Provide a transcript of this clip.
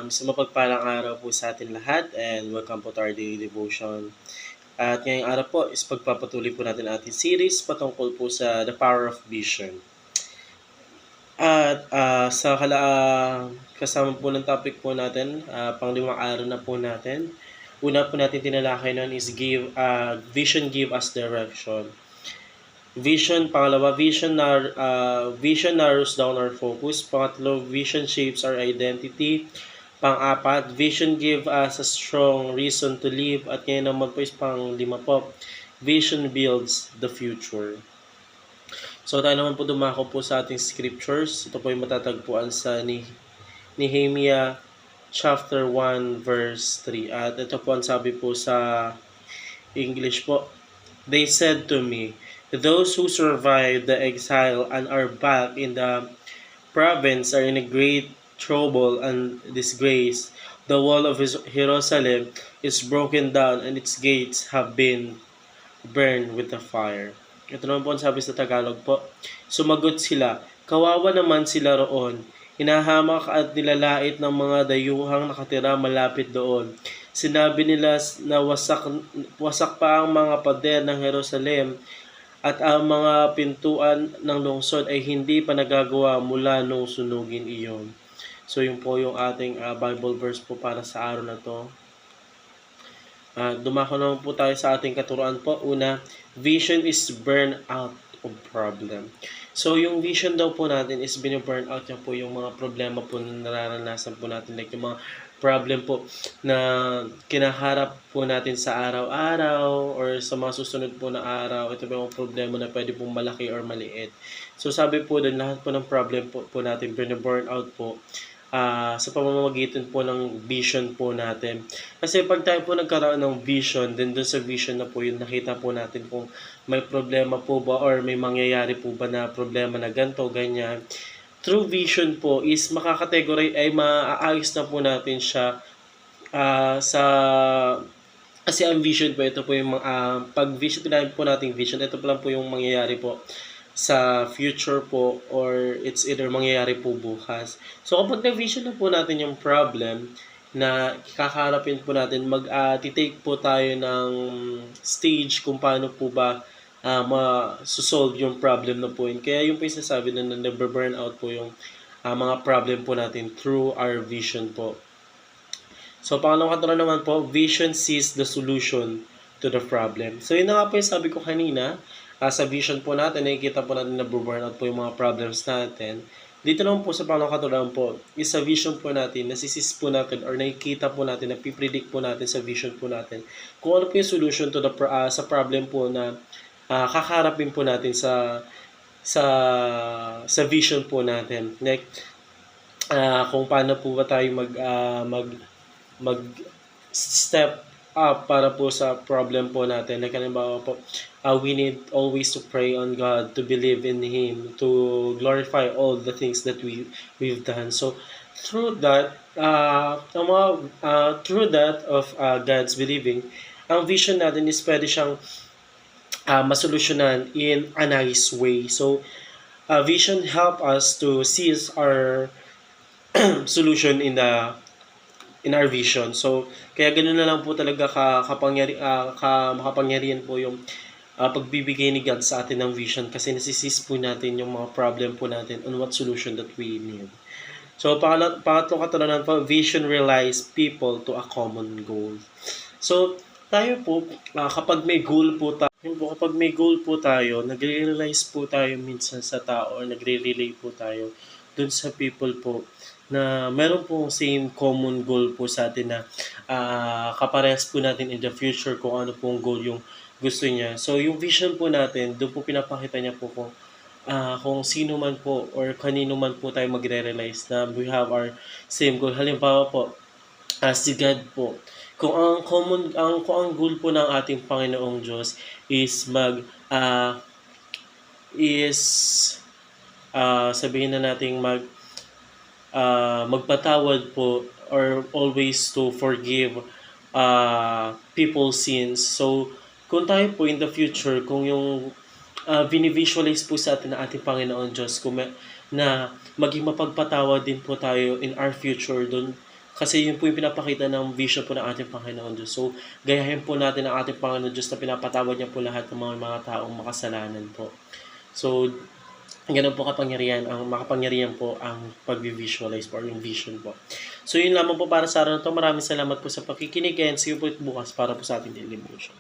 Sa mapagpalang araw po sa atin lahat and welcome po to our daily devotion. At ngayong araw po is pagpapatuloy po natin ating series patungkol po sa The Power of Vision. At kasama po ng topic po natin, panglimang araw na po natin. Una po natin tinalakay nun is vision give us direction. Vision narrows down our focus. Pangatlo, vision shapes our identity. Pang-apat, vision give us a strong reason to live. At ngayon naman po is pang-lima po, vision builds the future. So tayo naman po dumako po sa ating scriptures. Ito po yung matatagpuan sa Nehemiah chapter 1 verse 3. At ito po ang sabi po sa English po. They said to me, those who survived the exile and are back in the province are in a great trouble and disgrace. The wall of Jerusalem is broken down and its gates have been burned with the fire. Ito naman po ang sabi sa Tagalog po. Sumagot sila, kawawa naman sila roon. Hinahamak at nilalait ng mga dayuhang nakatira malapit doon. Sinabi nila na wasak pa ang mga pader ng Jerusalem at ang mga pintuan ng lungsod ay hindi pa nagagawa mula nung sunugin iyon. So yun po yung ating Bible verse po para sa araw na to. Dumako naman po tayo sa ating katuruan po. Una, vision is burn out of problem. So yung vision daw po natin is bini-burn out niya po yung mga problema po na nararanasan po natin. Like yung mga problem po na kinaharap po natin sa araw-araw or sa mga susunod po na araw. Ito po yung problema na pwede pong malaki or maliit. So sabi po din, lahat po ng problem po natin bini-burn out po sa pamamagitan po ng vision po natin. Kasi pag tayo po nagkaroon ng vision, then doon sa vision na po yun, nakita po natin kung may problema po ba or may mangyayari po ba na problema na ganito, ganyan. True vision po is makakategorize ay maaayos na po natin siya kasi ang vision po, ito po yung pag vision po natin vision, ito po lang po yung mangyayari po sa future po or it's either mangyayari po bukas. So kapag na-vision na po natin yung problem na kakaharapin po natin, mag-take po tayo ng stage kung paano po ba ma-solve yung problem na po yun. Kaya yung po yung sasabi na na-burn out po yung mga problem po natin through our vision po. So pangalawang katuruan naman po, vision sees the solution to the problem. So yun na nga po yung sabi ko kanina, sa vision po natin, nakikita po natin na burn out po yung mga problems natin. Dito naman po sa pangalawang katuruan po, is sa vision po natin, nasisis po natin or nakikita po natin, napipredict po natin sa vision po natin kung ano po yung solution to sa problem po na kakarapin po natin sa vision po natin. Like, kung paano po ba tayo mag step up para po sa problem po natin. Like, halimbawa po, we need always to pray on God, to believe in Him, to glorify all the things that we've done. So, through that, of God's believing, ang vision natin is pwede siyang masolusyonan in a nice way. So, vision help us to seize our solution in our vision. So, kaya ganoon na lang po talaga makapangyarihan po yung pagbibigay ni God sa atin ng vision kasi nasisis po natin yung mga problem po natin on what solution that we need. So, pangatlong katuruan po, vision realize people to a common goal. So, tayo po, kapag may goal po tayo, nagre-realize po tayo minsan sa tao or nagre-relay po tayo dun sa people po na meron pong same common goal po sa atin na kaparehas po natin in the future kung ano pong goal yung gusto niya. So, yung vision po natin, doon po pinapakita niya po kung sino man po or kanino man po tayo magre-realize na we have our same goal. Halimbawa po, si God po. Kung ang goal po ng ating Panginoong Diyos is sabihin na nating magpatawad po or always to forgive people's sins. So, kung tayo po in the future, kung yung visualize po sa atin ng ating Panginoon Diyos na maging mapagpatawad din po tayo in our future, doon Kasi yun po yung pinapakita ng vision po ng ating Panginoon Diyos. So, gayahin po natin ang ating Panginoon Diyos na pinapatawad niya po lahat ng mga taong makasalanan po. So, ganun po makapangyarihan po ang pag-visualize po or yung vision po. So, yun lamang po para sa araw na to. Maraming salamat po sa pakikinig and see you po bukas para po sa ating daily devotion.